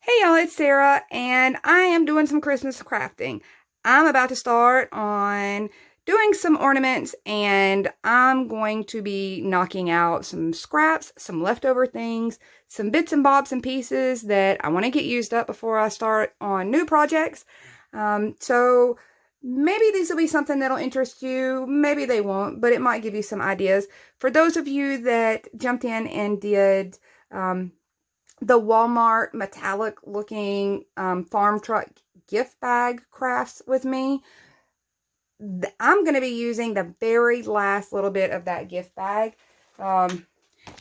Hey y'all, it's Sarah, and I am doing some Christmas crafting. I'm about to start on doing some ornaments, and I'm going to be knocking out some scraps, some leftover things, some bits and bobs and pieces that I want to get used up before I start on new projects. So maybe these will be something that'll interest you, maybe they won't, but it might give you some ideas. For those of you that jumped in and did the Walmart metallic looking farm truck gift bag crafts with me, I'm going to be using the very last little bit of that gift bag. And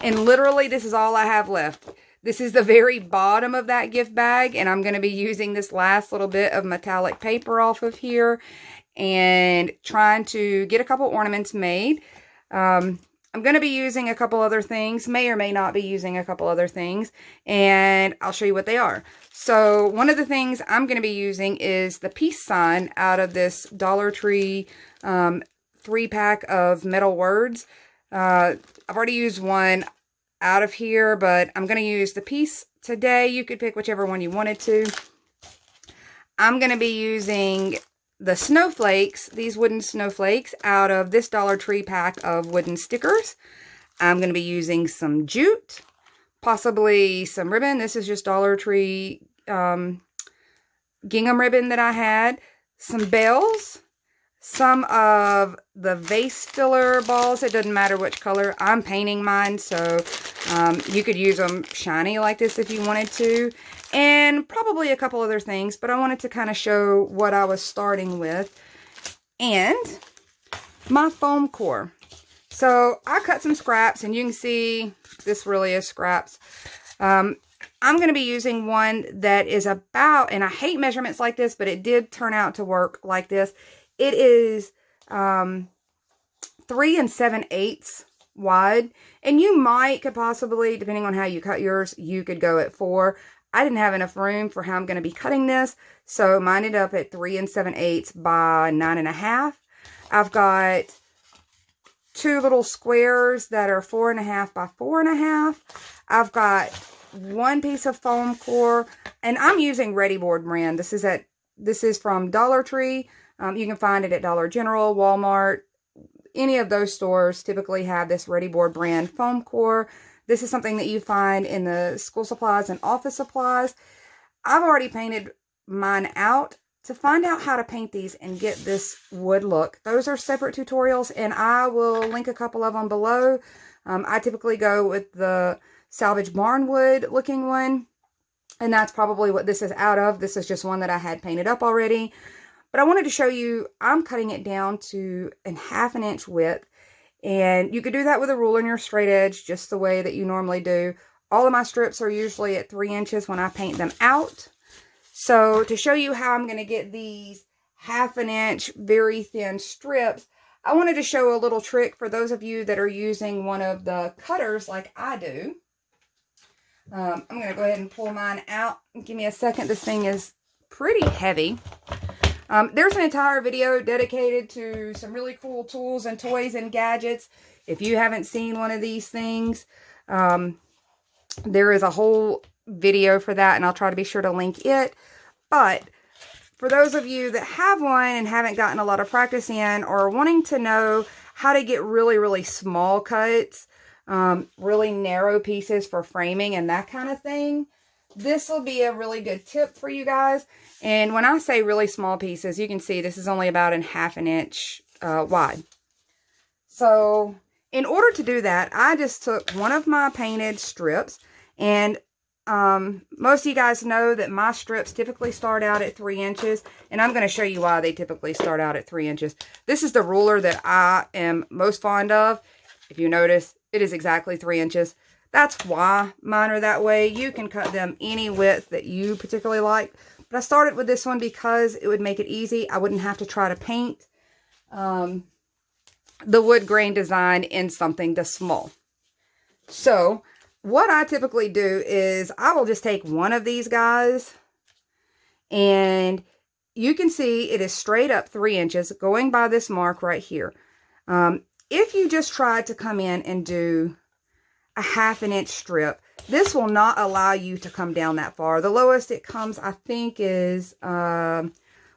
literally this is all I have left. This is the very bottom of that gift bag, and I'm going to be using this last little bit of metallic paper off of here and trying to get a couple ornaments made. I'm going to be using a couple other things, may or may not be using a couple other things, and I'll show you what they are. So one of the things I'm going to be using is the peace sign out of this Dollar Tree 3-pack of metal words. I've already used one out of here, but I'm going to use the peace today. You could pick whichever one you wanted to. I'm going to be using the snowflakes, these wooden snowflakes, out of this Dollar Tree pack of wooden stickers. I'm going to be using some jute, possibly some ribbon. This is just Dollar Tree gingham ribbon that I had. Some bells, some of the vase filler balls. It doesn't matter which color. I'm painting mine, so you could use them shiny like this if you wanted to. And probably a couple other things, but I wanted to kind of show what I was starting with. And my foam core. So I cut some scraps, and you can see this really is scraps. I'm going to be using one that is about, and I hate measurements like this, but it did turn out to work like this. It is 3 7/8 wide, and you could possibly, depending on how you cut yours, you could go at 4. I didn't have enough room for how I'm going to be cutting this, so mine ended up at 3 7/8 by 9.5. I've got 2 little squares that are 4.5 by 4.5. I've got 1 piece of foam core, and I'm using Readi-board brand. This is from Dollar Tree. You can find it at Dollar General, Walmart. Any of those stores typically have this Readi-board brand foam core. This is something that you find in the school supplies and office supplies. I've already painted mine out. To find out how to paint these and get this wood look, those are separate tutorials, and I will link a couple of them below. I typically go with the salvage barnwood looking one, and that's probably what this is out of. This is just one that I had painted up already. But I wanted to show you, I'm cutting it down to a 1/2 inch width. And you could do that with a ruler and your straight edge, just the way that you normally do. All of my strips are usually at 3 inches when I paint them out. So to show you how I'm going to get these 1/2 inch, very thin strips, I wanted to show a little trick for those of you that are using one of the cutters like I do. I'm going to go ahead and pull mine out. Give me a second. This thing is pretty heavy. There's an entire video dedicated to some really cool tools and toys and gadgets. If you haven't seen one of these things, there is a whole video for that, and I'll try to be sure to link it. But for those of you that have one and haven't gotten a lot of practice in, or wanting to know how to get really, really small cuts, really narrow pieces for framing and that kind of thing, this will be a really good tip for you guys. And when I say really small pieces, you can see this is only about a 1/2 inch wide. So in order to do that, I just took one of my painted strips, and most of you guys know that my strips typically start out at 3 inches, and I'm going to show you why they typically start out at 3 inches. This is the ruler that I am most fond of. If you notice, it is exactly 3 inches. That's why mine are that way. You can cut them any width that you particularly like. But I started with this one because it would make it easy. I wouldn't have to try to paint the wood grain design in something this small. So what I typically do is I will just take one of these guys, and you can see it is straight up 3 inches going by this mark right here. If you just tried to come in and do a 1/2 inch strip, this will not allow you to come down that far. The lowest it comes, I think, is 1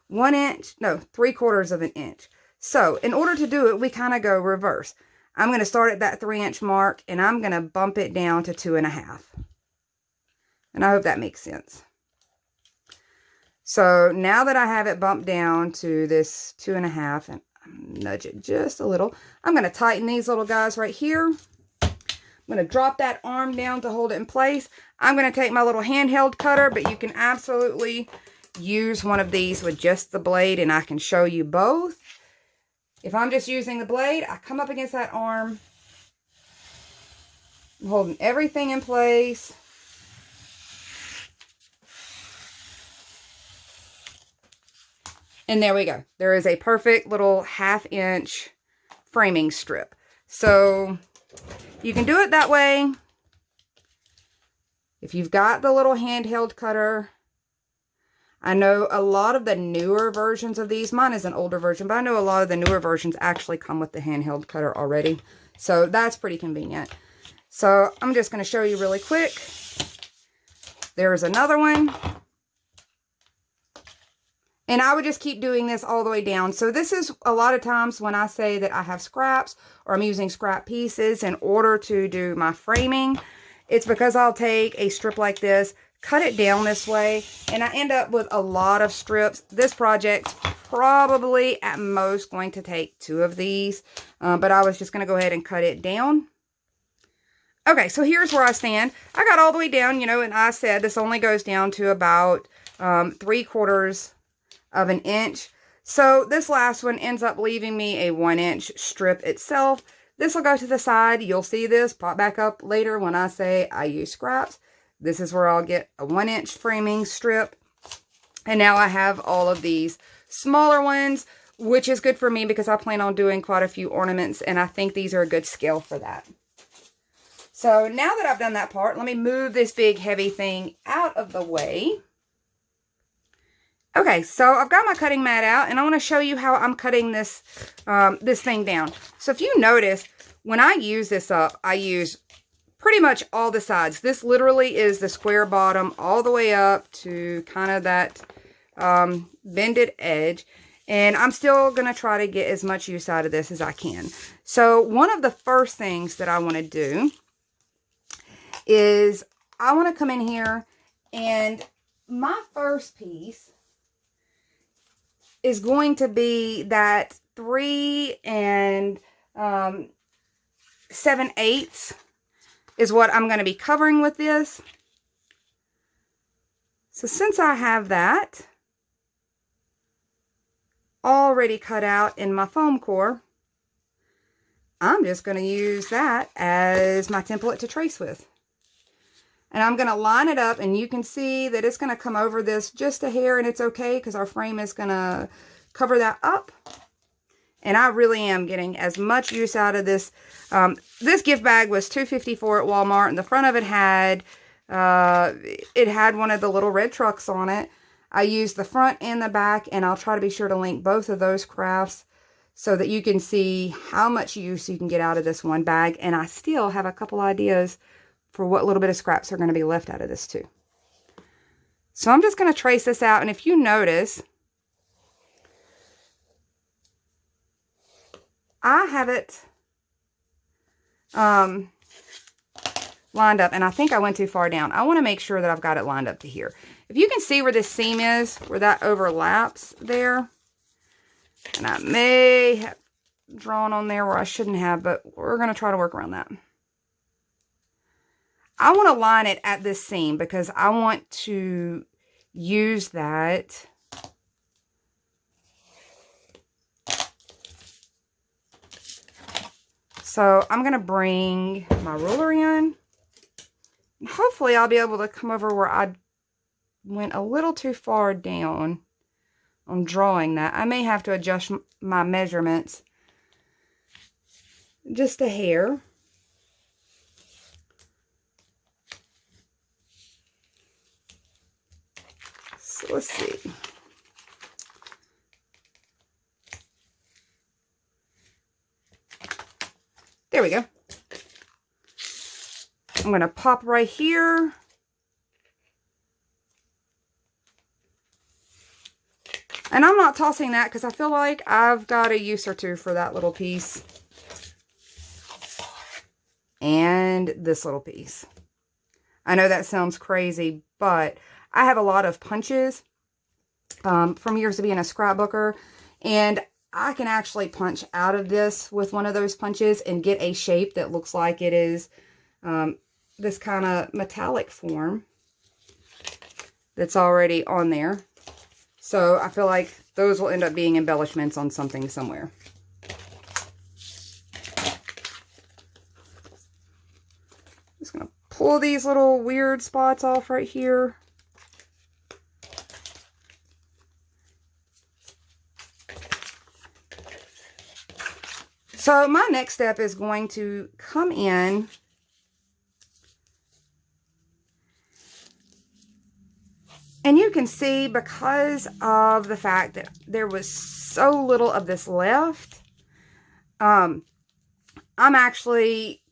inch, no, 3/4 of an inch. So in order to do it, we kind of go reverse. I'm going to start at that 3-inch mark, and I'm going to bump it down to 2.5. And I hope that makes sense. So now that I have it bumped down to this 2.5, and nudge it just a little, I'm going to tighten these little guys right here. I'm going to drop that arm down to hold it in place. I'm going to take my little handheld cutter, but you can absolutely use one of these with just the blade, and I can show you both. If I'm just using the blade, I come up against that arm. I'm holding everything in place. And there we go. There is a perfect little 1/2 inch framing strip. So you can do it that way. If you've got the little handheld cutter, I know a lot of the newer versions of these, mine is an older version, but I know a lot of the newer versions actually come with the handheld cutter already. So that's pretty convenient. So I'm just going to show you really quick. There's another one. And I would just keep doing this all the way down. So this is a lot of times when I say that I have scraps or I'm using scrap pieces in order to do my framing, it's because I'll take a strip like this, cut it down this way, and I end up with a lot of strips. This project's probably at most going to take 2 of these, but I was just going to go ahead and cut it down. Okay, so here's where I stand. I got all the way down, you know, and I said this only goes down to about 3/4 of an inch. So this last one ends up leaving me a 1-inch strip itself. This will go to the side. You'll see this pop back up later when I say I use scraps. This is where I'll get a 1-inch framing strip. And now I have all of these smaller ones, which is good for me because I plan on doing quite a few ornaments, and I think these are a good scale for that. So now that I've done that part, let me move this big heavy thing out of the way. Okay, so I've got my cutting mat out, and I want to show you how I'm cutting this this thing down. So if you notice, when I use this up, I use pretty much all the sides. This literally is the square bottom all the way up to kind of that bended edge. And I'm still going to try to get as much use out of this as I can. So one of the first things that I want to do is I want to come in here, and my first piece is going to be that 3 7/8 is what I'm going to be covering with this. So since I have that already cut out in my foam core, I'm just going to use that as my template to trace with. And I'm going to line it up, and you can see that it's going to come over this just a hair, and it's okay because our frame is going to cover that up. And I really am getting as much use out of this. This gift bag was $2.54 at Walmart, and the front of it had one of the little red trucks on it. I used the front and the back, and I'll try to be sure to link both of those crafts so that you can see how much use you can get out of this one bag. And I still have a couple ideas for what little bit of scraps are going to be left out of this too. So I'm just going to trace this out, and if you notice, I have it lined up, and I think I went too far down. I want to make sure that I've got it lined up to here. If you can see where this seam is, where that overlaps there, and I may have drawn on there where I shouldn't have, but we're going to try to work around that. I want to line it at this seam because I want to use that so I'm going to bring my ruler in. Hopefully I'll be able to come over where I went a little too far down on drawing that. I may have to adjust my measurements just a hair. So let's see. There we go. I'm going to pop right here. And I'm not tossing that because I feel like I've got a use or two for that little piece. And this little piece. I know that sounds crazy, but I have a lot of punches from years of being a scrapbooker. And I can actually punch out of this with one of those punches and get a shape that looks like it is this kind of metallic form that's already on there. So I feel like those will end up being embellishments on something somewhere. Just going to pull these little weird spots off right here. So my next step is going to come in and you can see, because of the fact that there was so little of this left, I'm actually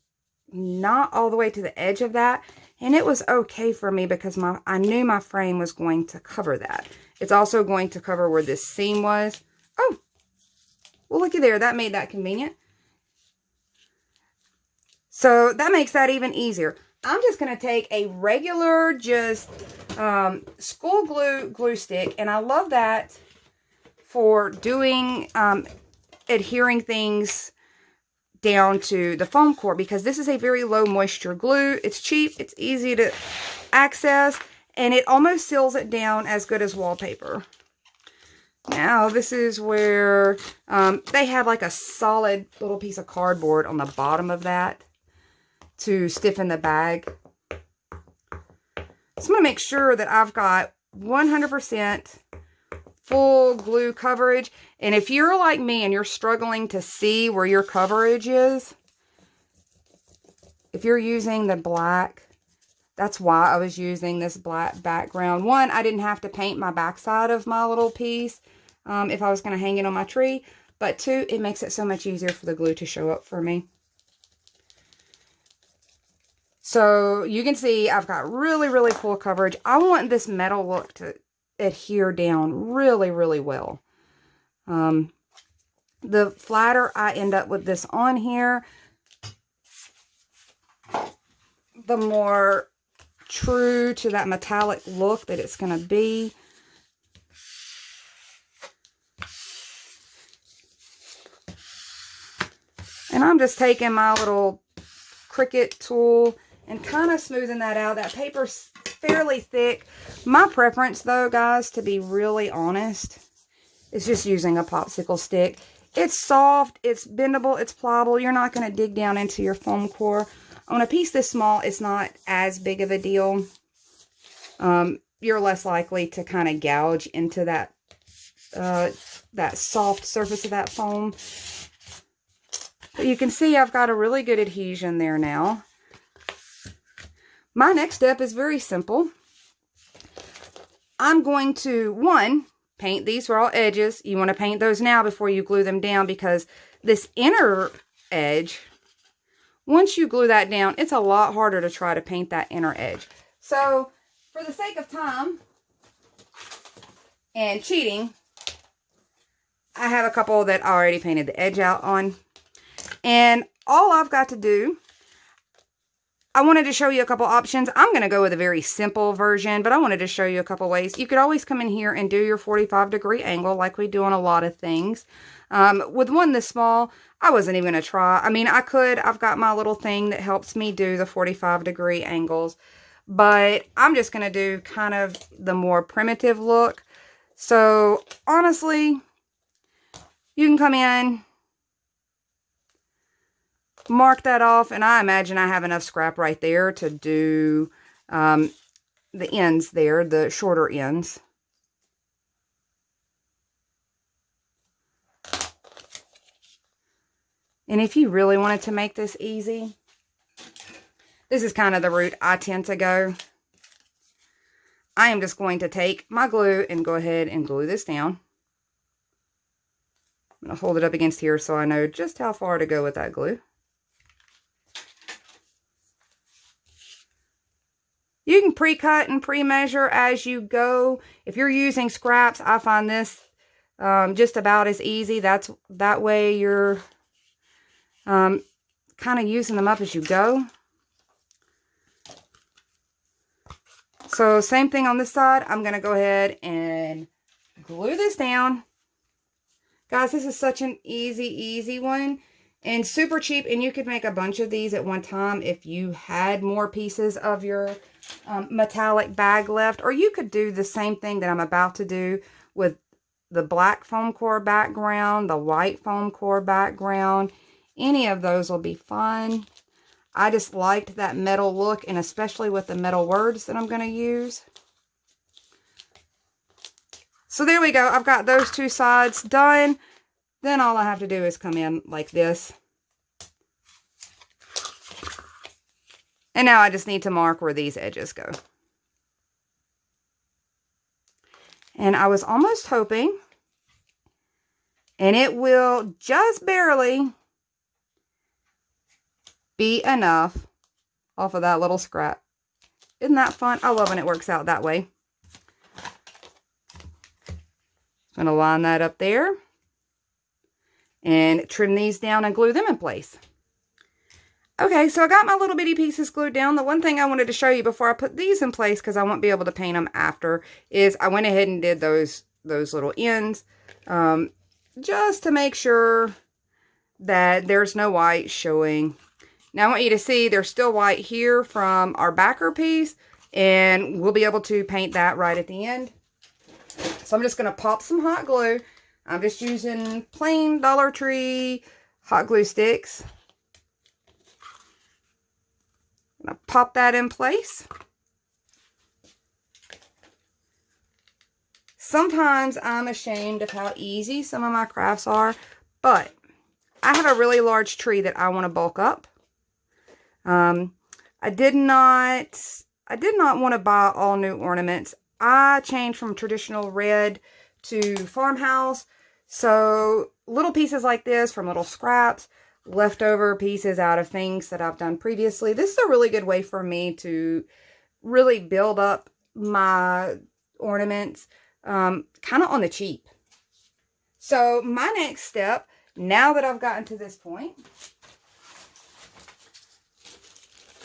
not all the way to the edge of that. And it was okay for me because I knew my frame was going to cover that. It's also going to cover where this seam was. Oh, well, looky there. That made that convenient. So that makes that even easier. I'm just going to take a regular, just school glue stick. And I love that for doing, adhering things down to the foam core, because this is a very low moisture glue. It's cheap, it's easy to access, and it almost seals it down as good as wallpaper. Now this is where they have like a solid little piece of cardboard on the bottom of that to stiffen the bag. So I'm going to make sure that I've got 100% full glue coverage. And if you're like me and you're struggling to see where your coverage is, if you're using the black, that's why I was using this black background. One, I didn't have to paint my backside of my little piece if I was going to hang it on my tree. But two, it makes it so much easier for the glue to show up for me. So you can see I've got really, really full coverage. I want this metal look to adhere down really, really well. The flatter I end up with this on here, the more true to that metallic look that it's going to be. And I'm just taking my little Cricut tool and kind of smoothing that out. That paper's fairly thick. My preference, though, guys, to be really honest, is just using a popsicle stick. It's soft, it's bendable, it's pliable. You're not going to dig down into your foam core. On a piece this small, it's not as big of a deal. You're less likely to kind of gouge into that soft surface of that foam. But you can see I've got a really good adhesion there now. My next step is very simple. I'm going to, one, paint these raw edges. You want to paint those now before you glue them down, because this inner edge, once you glue that down, it's a lot harder to try to paint that inner edge. So, for the sake of time and cheating, I have a couple that I already painted the edge out on. And all I've got to do, I wanted to show you a couple options. I'm going to go with a very simple version, but I wanted to show you a couple ways. You could always come in here and do your 45-degree angle like we do on a lot of things. With one this small, I wasn't even going to try. I mean, I could. I've got my little thing that helps me do the 45-degree angles, but I'm just going to do kind of the more primitive look. So, honestly, you can come in, mark that off, and I imagine I have enough scrap right there to do the ends there, the shorter ends. And if you really wanted to make this easy, this is kind of the route I tend to go. I am just going to take my glue and go ahead and glue this down. I'm going to hold it up against here so I know just how far to go with that glue. can pre-cut and pre-measure as you go. If you're using scraps, I find this just about as easy. That way you're kind of using them up as you go. So same thing on this side. I'm going to go ahead and glue this down. Guys, this is such an easy one and super cheap. And you could make a bunch of these at one time if you had more pieces of your metallic bag left. Or you could do the same thing that I'm about to do with the black foam core background, the white foam core background. Any of those will be fun. I just liked that metal look, and especially with the metal words that I'm going to use. So there we go. I've got those two sides done. Then all I have to do is come in like this. And now I just need to mark where these edges go. And I was almost hoping, and it will just barely be enough off of that little scrap. Isn't that fun? I love when it works out that way. I'm going to line that up there and trim these down and glue them in place. Okay, so I got my little bitty pieces glued down. The one thing I wanted to show you before I put these in place, because I won't be able to paint them after, is I went ahead and did those little ends just to make sure that there's no white showing. Now I want you to see there's still white here from our backer piece, and we'll be able to paint that right at the end. So I'm just going to pop some hot glue. I'm just using plain Dollar Tree hot glue sticks. I'm going to pop that in place. Sometimes I'm ashamed of how easy some of my crafts are, but I have a really large tree that I want to bulk up. I did not want to buy all new ornaments. I changed from traditional red to farmhouse. So little pieces like this from little scraps, leftover pieces out of things that I've done previously. This is a really good way for me to really build up my ornaments kind of on the cheap. So my next step, now that I've gotten to this point,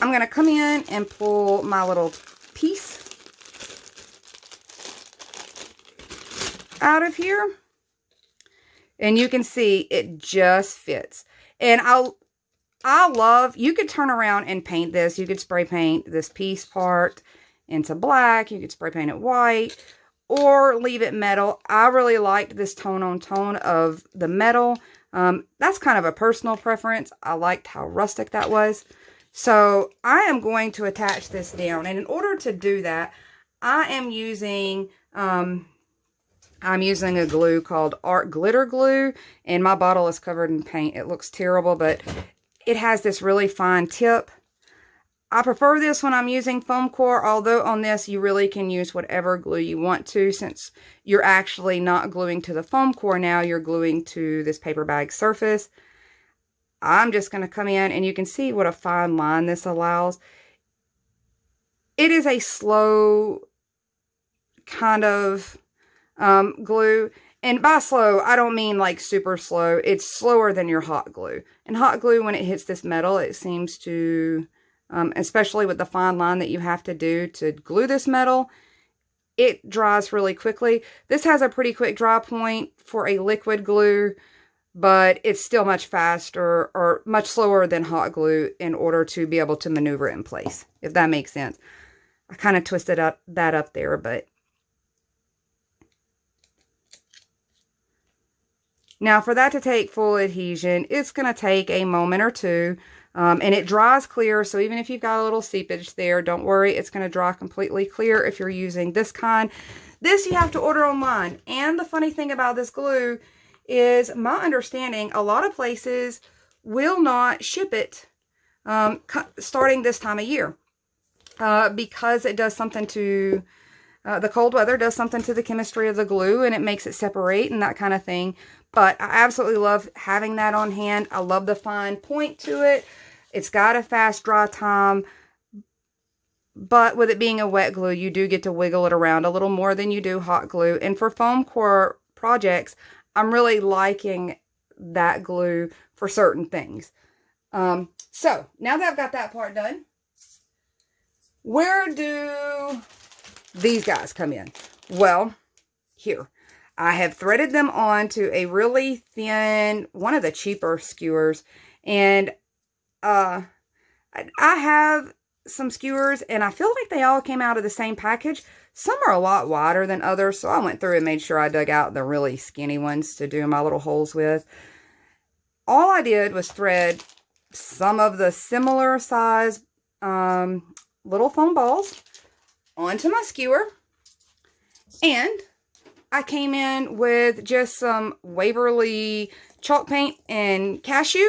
I'm going to come in and pull my little piece out of here. And you can see it just fits. And I love, you could turn around and paint this. You could spray paint this piece part into black. You could spray paint it white or leave it metal. I really liked this tone on tone of the metal. That's kind of a personal preference. I liked how rustic that was. So I am going to attach this down. And in order to do that, I am using, I'm using a glue called Art Glitter Glue, and my bottle is covered in paint. It looks terrible, but it has this really fine tip. I prefer this when I'm using foam core, although on this you really can use whatever glue you want to, since you're actually not gluing to the foam core now, you're gluing to this paper bag surface. I'm just going to come in, and you can see what a fine line this allows. It is a slow kind of glue, and by slow I don't mean like super slow. It's slower than your hot glue, and hot glue, when it hits this metal, it seems to especially with the fine line that you have to do to glue this metal, it dries really quickly. This has a pretty quick dry point for a liquid glue, but it's still much faster or much slower than hot glue in order to be able to maneuver it in place, if that makes sense. I kind of twisted that up there, but now for that to take full adhesion, it's going to take a moment or two, and it dries clear. So even if you've got a little seepage there, don't worry, it's going to dry completely clear if you're using this kind. This you have to order online. And the funny thing about this glue is, my understanding, a lot of places will not ship it starting this time of year because it does something to the cold weather, does something to the chemistry of the glue, and it makes it separate and that kind of thing. But I absolutely love having that on hand. I love the fine point to it. It's got a fast dry time. But with it being a wet glue, you do get to wiggle it around a little more than you do hot glue. And for foam core projects, I'm really liking that glue for certain things. So now that I've got that part done, where do these guys come in? Well, here. I have threaded them onto a really thin, one of the cheaper skewers. And I have some skewers, and I feel like they all came out of the same package. Some are a lot wider than others, so I went through and made sure I dug out the really skinny ones to do my little holes with. All I did was thread some of the similar size little foam balls onto my skewer, and I came in with just some Waverly chalk paint and cashew.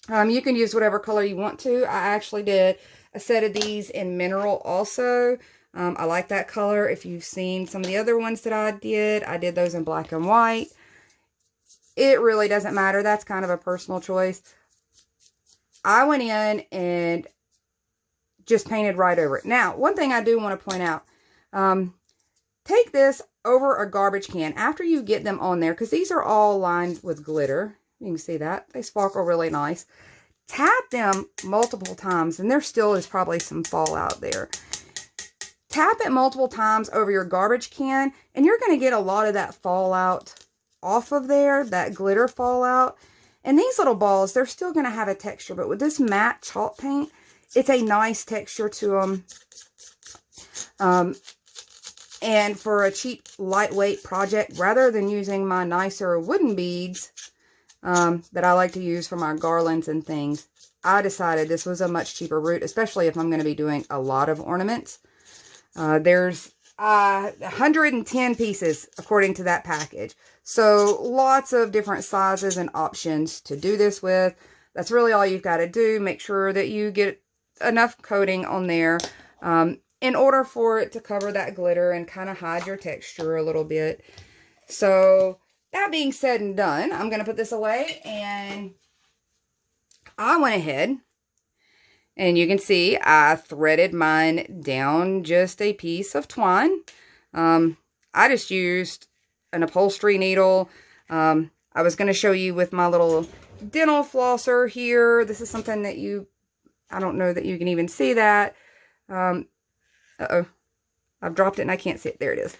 You can use whatever color you want to. I actually did a set of these in mineral also. I like that color. If you've seen some of the other ones that I did those in black and white. It really doesn't matter. That's kind of a personal choice. I went in and just painted right over it. Now, one thing I do want to point out. Take this over a garbage can after you get them on there, because these are all lined with glitter. You can see that. They sparkle really nice. Tap them multiple times, and there still is probably some fallout there. Tap it multiple times over your garbage can, and you're going to get a lot of that fallout off of there, that glitter fallout. And these little balls, they're still going to have a texture, but with this matte chalk paint, it's a nice texture to them. And for a cheap, lightweight project, rather than using my nicer wooden beads that I like to use for my garlands and things, I decided this was a much cheaper route, especially if I'm going to be doing a lot of ornaments. There's 110 pieces according to that package. So lots of different sizes and options to do this with. That's really all you've got to do. Make sure that you get enough coating on there in order for it to cover that glitter and kind of hide your texture a little bit. So that being said and done, I'm going to put this away, and I went ahead and you can see I threaded mine down just a piece of twine. I just used an upholstery needle. I was going to show you with my little dental flosser here. This is something that I don't know that you can even see that. Uh-oh, I've dropped it and I can't see it. There it is.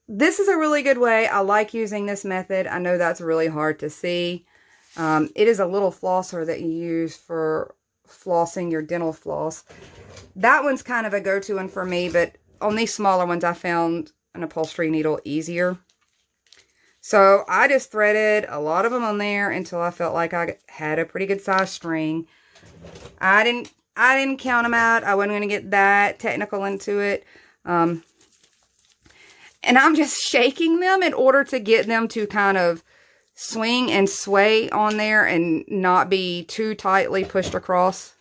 This is a really good way. I like using this method. I know that's really hard to see. It is a little flosser that you use for flossing your dental floss. That one's kind of a go-to one for me, but on these smaller ones, I found an upholstery needle easier. So I just threaded a lot of them on there until I felt like I had a pretty good size string. I didn't count them out. I wasn't going to get that technical into it. And I'm just shaking them in order to get them to kind of swing and sway on there and not be too tightly pushed across.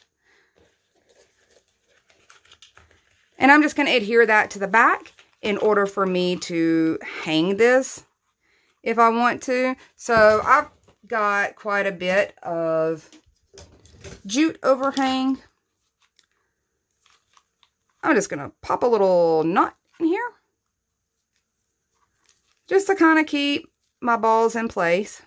And I'm just going to adhere that to the back in order for me to hang this if I want to. So I've got quite a bit of jute overhang. I'm just going to pop a little knot in here, just to kind of keep my balls in place.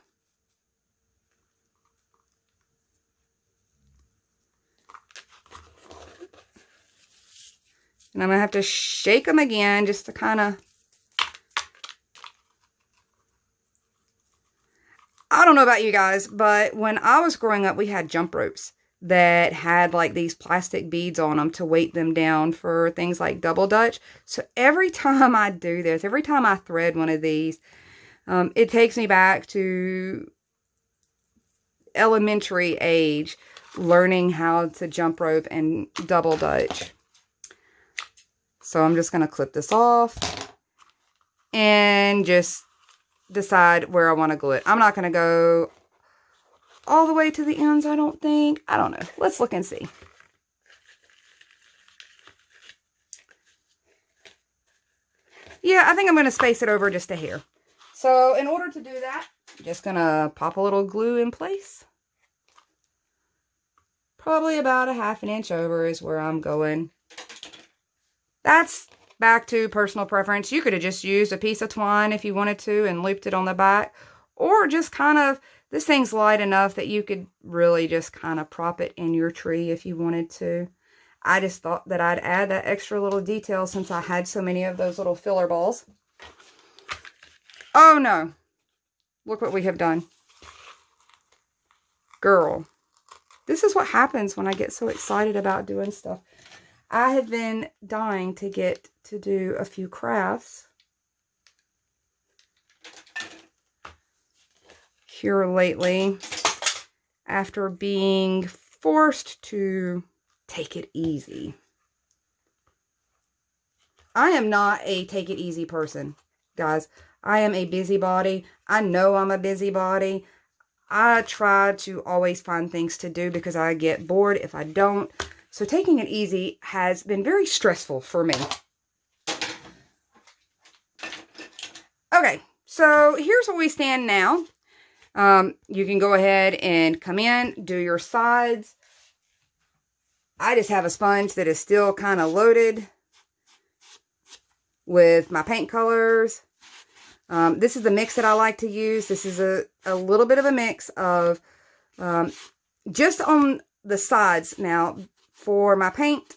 And I'm going to have to shake them again just to kind of... I don't know about you guys, but when I was growing up, we had jump ropes that had like these plastic beads on them to weight them down for things like double dutch. So every time I do this, every time I thread one of these, it takes me back to elementary age, learning how to jump rope and double dutch. So I'm just going to clip this off and just decide where I want to glue it. I'm not going to go all the way to the ends, I don't think. I don't know. Let's look and see. Yeah, I think I'm going to space it over just a hair. So in order to do that, I'm just going to pop a little glue in place. Probably about a 1/2 inch over is where I'm going. that's back to personal preference. You could have just used a piece of twine if you wanted to and looped it on the back, or just kind of, this thing's light enough that you could really just kind of prop it in your tree if you wanted to. I just thought that I'd add that extra little detail since I had so many of those little filler balls. Oh no, look what we have done. Girl, this is what happens when I get so excited about doing stuff. I have been dying to get to do a few crafts here lately after being forced to take it easy. I am not a take it easy person, guys. I am a busybody. I know I'm a busybody. I try to always find things to do because I get bored if I don't. So taking it easy has been very stressful for me. Okay, so here's where we stand now. You can go ahead and come in, do your sides. I just have a sponge that is still kind of loaded with my paint colors. This is the mix that I like to use. This is a little bit of a mix of just on the sides. Now, for my paint,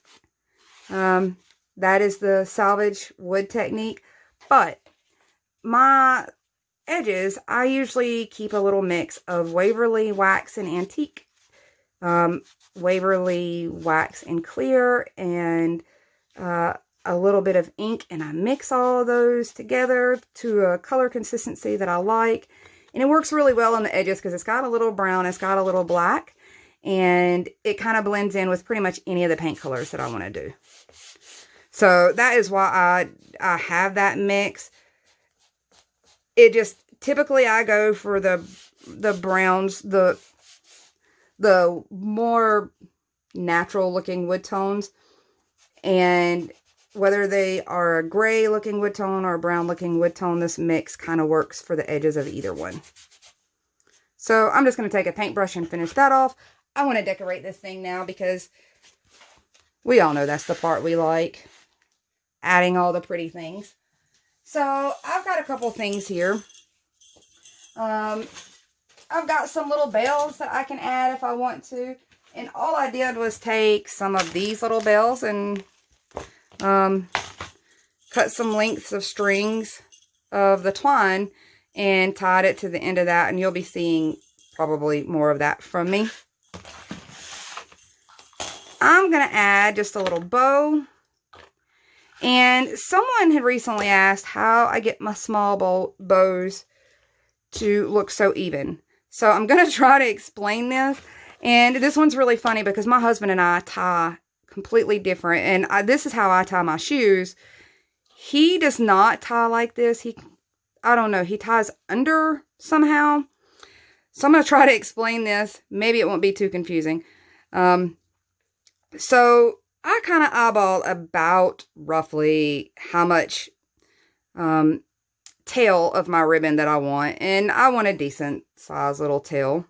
that is the salvage wood technique. But my edges, I usually keep a little mix of Waverly Wax and Antique, Waverly Wax and Clear, and a little bit of ink, and I mix all of those together to a color consistency that I like. And it works really well on the edges because it's got a little brown, it's got a little black, and it kind of blends in with pretty much any of the paint colors that I want to do. So that is why I have that mix. It just, typically I go for the browns, the more natural looking wood tones, and whether they are a gray looking wood tone or a brown looking wood tone, this mix kind of works for the edges of either one. So I'm just going to take a paintbrush and finish that off. I want to decorate this thing now because we all know that's the part we like, adding all the pretty things. So I've got a couple things here. I've got some little bells that I can add if I want to. And all I did was take some of these little bells and cut some lengths of strings of the twine and tied it to the end of that. And you'll be seeing probably more of that from me. I'm going to add just a little bow. And someone had recently asked how I get my small bows to look so even. So I'm going to try to explain this. And this one's really funny because my husband and I tie completely different. And this is how I tie my shoes. He does not tie like this. I don't know, he ties under somehow. So I'm going to try to explain this. Maybe it won't be too confusing. So I kind of eyeball about roughly how much tail of my ribbon that I want. And I want a decent size little tail.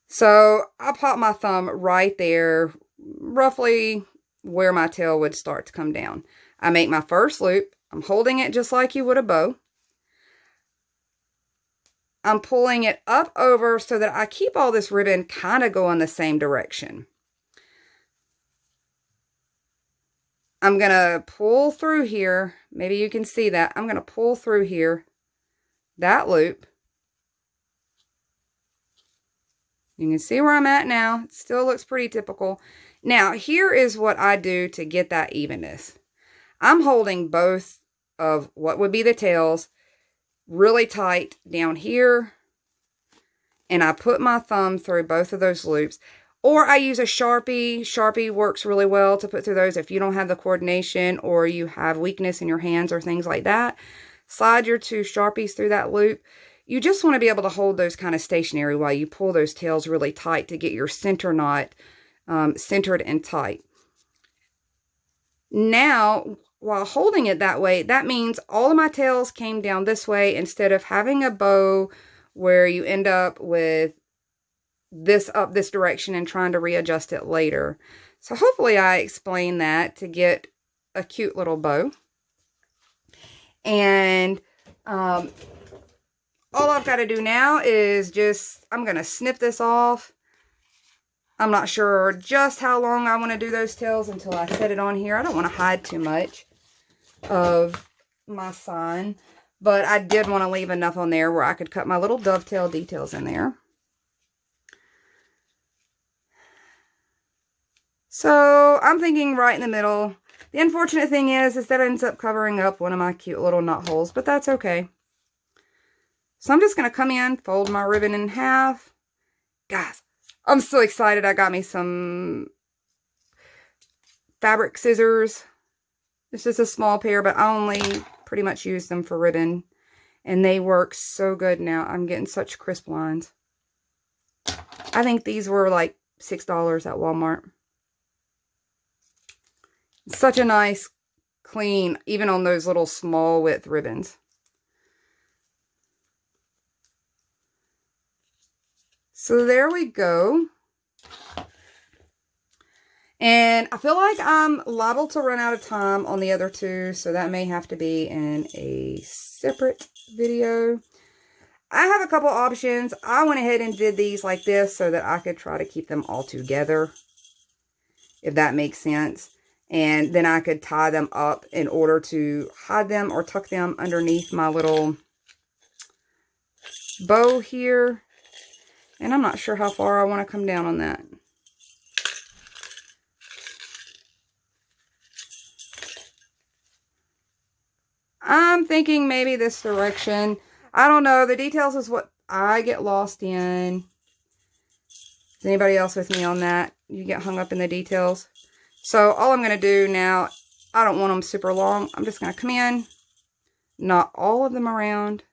So I pop my thumb right there, roughly where my tail would start to come down. I make my first loop. I'm holding it just like you would a bow. I'm pulling it up over so that I keep all this ribbon kind of going the same direction. I'm going to pull through here. Maybe you can see that. I'm going to pull through here that loop. You can see where I'm at now. It still looks pretty typical. Now, here is what I do to get that evenness. I'm holding both of what would be the tails really tight down here. And I put my thumb through both of those loops. Or I use a Sharpie. Sharpie works really well to put through those if you don't have the coordination or you have weakness in your hands or things like that. Slide your two Sharpies through that loop. You just want to be able to hold those kind of stationary while you pull those tails really tight to get your center knot centered and tight. Now, while holding it that way, that means all of my tails came down this way instead of having a bow where you end up with this up this direction and trying to readjust it later. So hopefully I explained that to get a cute little bow. And all I've got to do now is I'm going to snip this off. I'm not sure just how long I want to do those tails until I set it on here. I don't want to hide too much of my sign, but I did want to leave enough on there where I could cut my little dovetail details in there. So I'm thinking right in the middle. The unfortunate thing is that ends up covering up one of my cute little knot holes, but that's okay. So I'm just going to come in, fold my ribbon in half. Guys, I'm so excited. I got me some fabric scissors. It's just a small pair, but I only pretty much use them for ribbon. And they work so good now. I'm getting such crisp lines. I think these were like $6 at Walmart. Such a nice, clean, even on those little small width ribbons. So there we go. And I feel like I'm liable to run out of time on the other two, so that may have to be in a separate video. I have a couple options. I went ahead and did these like this so that I could try to keep them all together, if that makes sense. And then I could tie them up in order to hide them or tuck them underneath my little bow here. And I'm not sure how far I want to come down on that. I'm thinking maybe this direction. I don't know. The details is what I get lost in. Is anybody else with me on that? You get hung up in the details? So all I'm going to do now, I don't want them super long. I'm just going to come in, knot all of them around.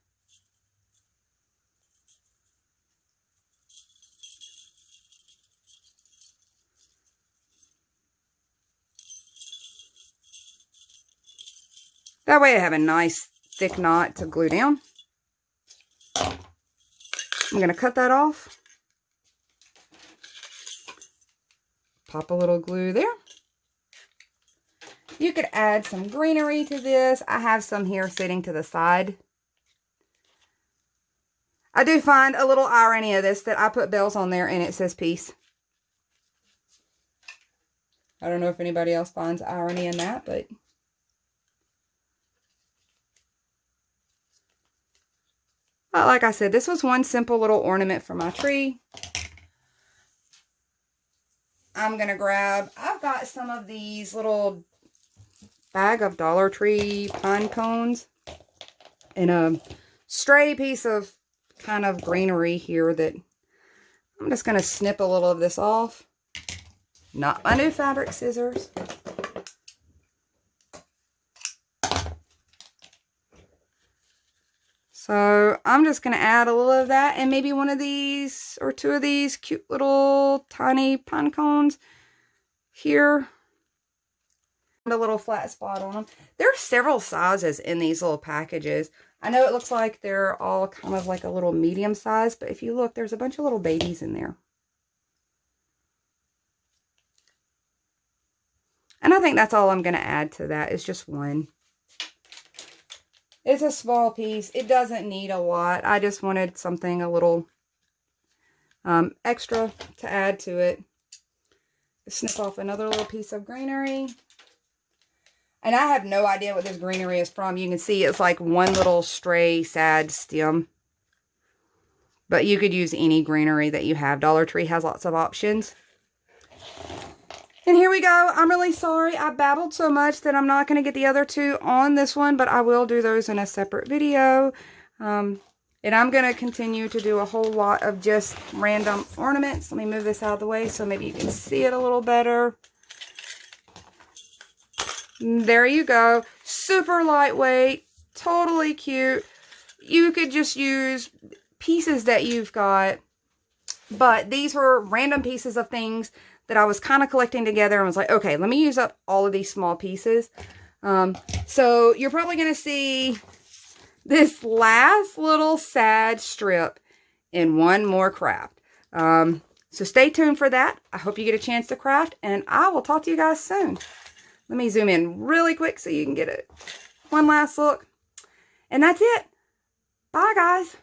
That way I have a nice thick knot to glue down. I'm going to cut that off. Pop a little glue there. You could add some greenery to this. I have some here sitting to the side. I do find a little irony of this, that I put bells on there and it says peace. I don't know if anybody else finds irony in that, but... like I said, this was one simple little ornament for my tree. I'm going to grab... I've got some of these little bag of Dollar Tree pine cones and a stray piece of kind of greenery here that I'm just going to snip a little of this off. Not my new fabric scissors. So I'm just going to add a little of that and maybe one of these or two of these cute little tiny pine cones here. A little flat spot on them. There are several sizes in these little packages. I know it looks like they're all kind of like a little medium size, but if you look, there's a bunch of little babies in there. And I think that's all I'm going to add to that is just one. It's a small piece. It doesn't need a lot. I just wanted something a little extra to add to it. Snip off another little piece of greenery. And I have no idea what this greenery is from. You can see it's like one little stray, sad stem. But you could use any greenery that you have. Dollar Tree has lots of options. And here we go. I'm really sorry I babbled so much that I'm not going to get the other two on this one. But I will do those in a separate video. And I'm going to continue to do a whole lot of just random ornaments. Let me move this out of the way so maybe you can see it a little better. There you go. Super lightweight. Totally cute. You could just use pieces that you've got. But these were random pieces of things that I was kind of collecting together and was like, okay, let me use up all of these small pieces. So you're probably going to see this last little sad strip in one more craft. So stay tuned for that. I hope you get a chance to craft, and I will talk to you guys soon. Let me zoom in really quick so you can get it. One last look. And that's it. Bye, guys.